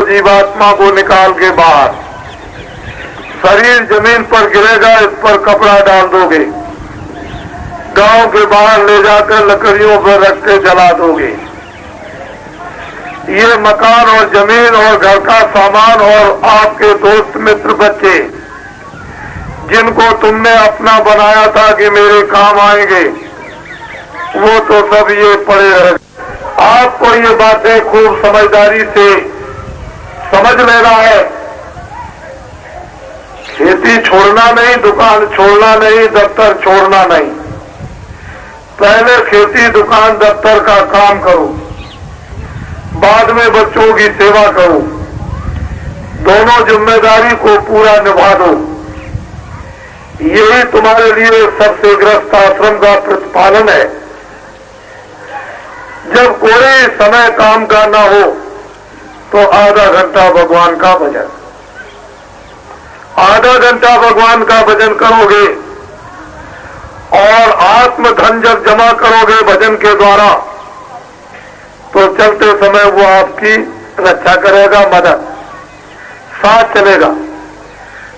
जीवात्मा को निकाल के बाहर, शरीर जमीन पर गिरेगा, इस पर कपड़ा डाल दोगे, गांव के बाहर ले जाकर लकड़ियों पर रख के जला दोगे। ये मकान और जमीन और घर का सामान और आपके दोस्त मित्र बच्चे जिनको तुमने अपना बनाया था कि मेरे काम आएंगे, वो तो सब ये पड़े रहे। आपको ये बातें खूब समझदारी से समझ लेना है। खेती छोड़ना नहीं, दुकान छोड़ना नहीं, दफ्तर छोड़ना नहीं। पहले खेती, दुकान, दफ्तर का काम करो, बाद में बच्चों की सेवा करो। दोनों जिम्मेदारी को पूरा निभा दो। यही तुम्हारे लिए सबसे ग्रस्त आश्रम का प्रतिपालन है। जब कोई समय काम का ना हो तो आधा घंटा भगवान का भजन, आधा घंटा भगवान का भजन करोगे और आत्म धन जब जमा करोगे भजन के द्वारा, तो चलते समय वो आपकी रक्षा करेगा, मदद साथ चलेगा।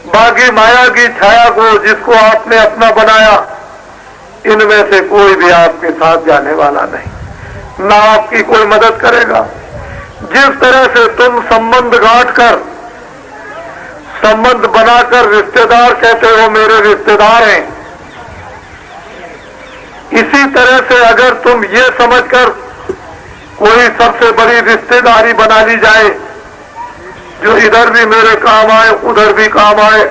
बाकी माया की छाया को, जिसको आपने अपना बनाया, इनमें से कोई भी आपके साथ जाने वाला नहीं, ना आपकी कोई मदद करेगा। जिस तरह से तुम संबंध गांठ कर, संबंध बनाकर रिश्तेदार कहते हो मेरे रिश्तेदार हैं, इसी तरह से अगर तुम ये समझकर कोई सबसे बड़ी रिश्तेदारी बना ली जाए, जो इधर भी मेरे काम आए उधर भी काम आए,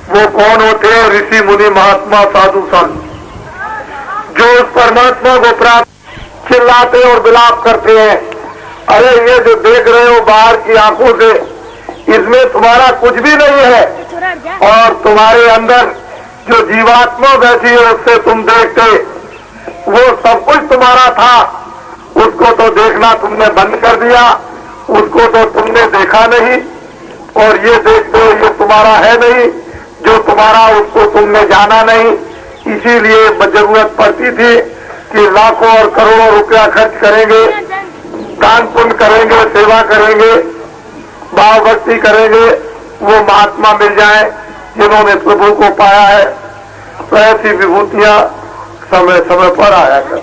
वो कौन होते हैं? ऋषि मुनि महात्मा साधु संत, जो उस परमात्मा को प्राप्त चिल्लाते और विलाप करते हैं, अरे ये जो देख रहे हो बाहर की आंखों से, इसमें तुम्हारा कुछ भी नहीं है, और तुम्हारे अंदर जो जीवात्मा बैठी है उससे तुम देखते, वो सब कुछ तुम्हारा था, उसको तो देखना तुमने बंद कर दिया, उसको तो तुमने देखा नहीं, और ये देखते हो ये तुम्हारा है नहीं, जो तुम्हारा उसको तुमने जाना नहीं। इसीलिए जरूरत पड़ती थी कि लाखों और करोड़ों रुपया खर्च करेंगे, दान पुण्य करेंगे, सेवा करेंगे, भाव भक्ति करेंगे, वो महात्मा मिल जाए जिन्होंने प्रभु को पाया है। तो ऐसी विभूतियां समय समय पर आया कर।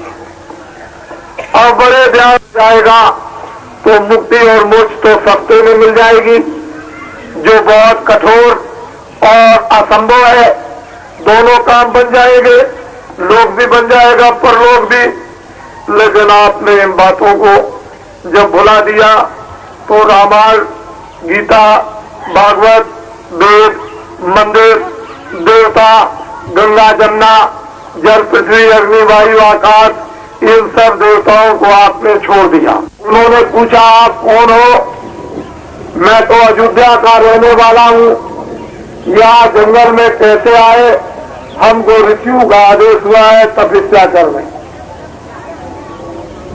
अब बड़े ध्यान जाएगा तो मुक्ति और मोक्ष तो सस्ते में मिल जाएगी, जो बहुत कठोर और असंभव है। दोनों काम बन जाएंगे, लोग भी बन जाएगा, परलोक भी। लेकिन आपने इन बातों को जब भुला दिया तो रामायण, गीता, भागवत, वेद, मंदिर, देवता, गंगा, जमुना, जल, पृथ्वी, अग्नि, वायु, आकाश, इन सब देवताओं को आपने छोड़ दिया। उन्होंने पूछा आप कौन हो? मैं तो अयोध्या का रहने वाला हूँ, यहाँ जंगल में कैसे आए? हमको ऋषियों का आदेश हुआ है तपस्या करने।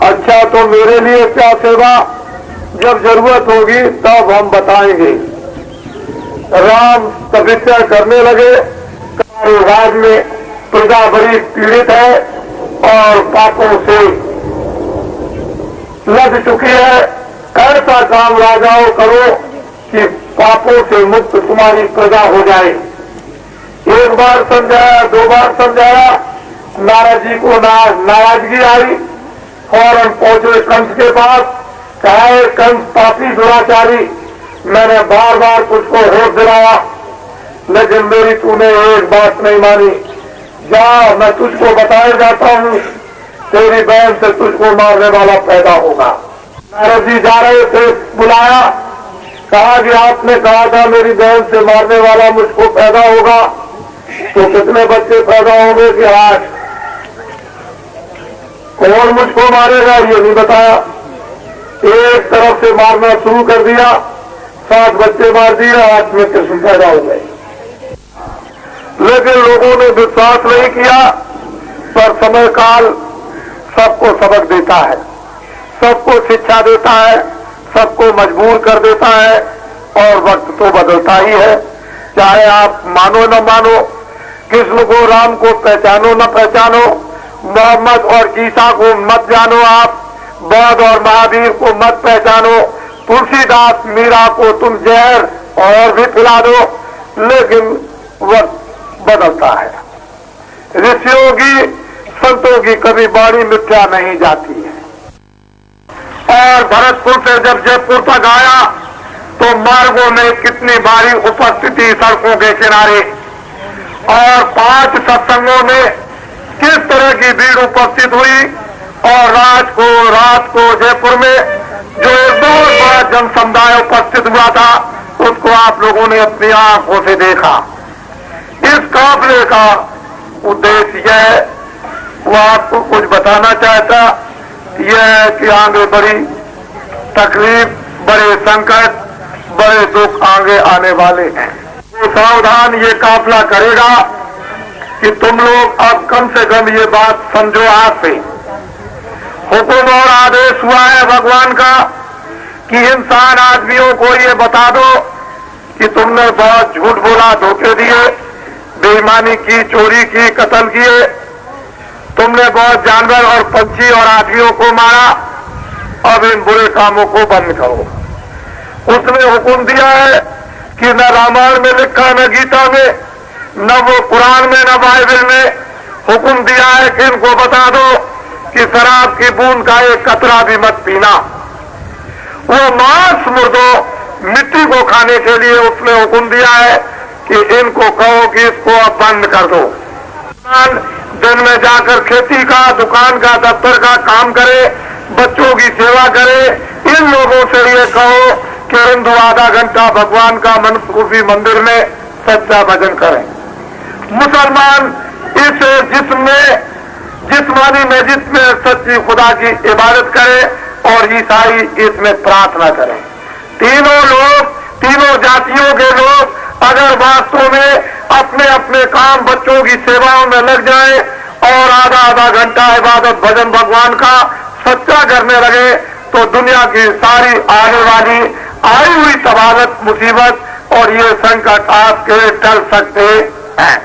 अच्छा, तो मेरे लिए क्या सेवा? जब जरूरत होगी तब हम बताएंगे। राम तपस्या करने लगे। राज्य में प्रजा बड़ी पीड़ित है और पापों से लग चुकी है। ऐसा काम राजाओं करो कि पापों से मुक्त तुम्हारी प्रजा हो जाए। एक बार समझाया, दो बार समझाया, नारद जी को नाराजगी आई। फौरन पहुंचे कंस के पास, कहा कंस पापी दुराचारी, मैंने बार बार तुझको होश दिलाया, लेकिन मेरी तूने एक बात नहीं मानी। जा, मैं तुझको बताया जाता हूँ, तेरी बहन से तुझको मारने वाला पैदा होगा। नारद जी जा रहे थे, बुलाया, कहा कि आपने कहा था मेरी बहन से मारने वाला मुझको पैदा होगा, तो कितने बच्चे पैदा होंगे? कि 8। कौन मुझको मारेगा ये नहीं बताया। एक तरफ से मारना शुरू कर दिया, 7 बच्चे मार दिए, 8 में कृष्ण पैदा हो गए। लेकिन लोगों ने विश्वास नहीं किया। पर समय काल सबको सबक देता है, सबको शिक्षा देता है, सबको मजबूर कर देता है, और वक्त तो बदलता ही है। चाहे आप मानो न मानो, कृष्ण को, राम को पहचानो न पहचानो, मोहम्मद और ईसा को मत जानो, आप बौद्ध और महावीर को मत पहचानो, तुलसीदास मीरा को तुम जहर और भी पिला दो, लेकिन वक्त बदलता है। ऋषियों की, संतों की कभी बाणी मिथ्या नहीं जाती है। और भरतपुर से जब जयपुर तक आया तो मार्गों में कितनी भारी उपस्थिति सड़कों के किनारे, और 5 सत्संगों में किस तरह की भीड़ उपस्थित हुई। और रात को जयपुर में जो एक बहुत बड़ा जन समुदाय उपस्थित हुआ था, उसको आप लोगों ने अपनी आंखों से देखा। इस काफिले का उद्देश्य यह, वो आपको कुछ बताना चाहता, यह है कि आगे बड़ी तकलीफ, बड़े संकट, बड़े दुख आगे आने वाले हैं। तो सावधान ये काफिला करेगा कि तुम लोग अब कम से कम ये बात समझो। आज से हुक्म और आदेश हुआ है भगवान का कि इंसान आदमियों को ये बता दो कि तुमने बहुत झूठ बोला, धोखे दिए, बेईमानी की, चोरी की, कत्ल किए, तुमने बहुत जानवर और पंछी और आदमियों को मारा, अब इन बुरे कामों को बंद करो। उसने हुक्म दिया है कि न रामायण में लिखा, न गीता में, न वो कुरान में, न बाइबल में हुक्म दिया है कि इनको बता दो कि शराब की बूंद का एक कतरा भी मत पीना। वो मांस मुर्दों, मिट्टी को खाने के लिए उसने हुक्म दिया है कि इनको कहो कि इसको अब बंद कर दो। दिन में जाकर खेती का, दुकान का, दफ्तर का काम करे, बच्चों की सेवा करे। इन लोगों से ये कहो कि हिंदू आधा घंटा भगवान का मनसूफी मंदिर में सच्चा भजन करें। मुसलमान इस जिस्मानी मस्जिद में सच्ची खुदा की इबादत करे, और ईसाई इसमें प्रार्थना करें। तीनों जातियों के लोग अगर वास्तव में अपने अपने काम, बच्चों की सेवाओं में लग जाएं और आधा घंटा इबादत भजन भगवान का सच्चा करने लगे, तो दुनिया की सारी आने वाली आई हुई तबादत, मुसीबत और ये संकट आपके टल सकते हैं।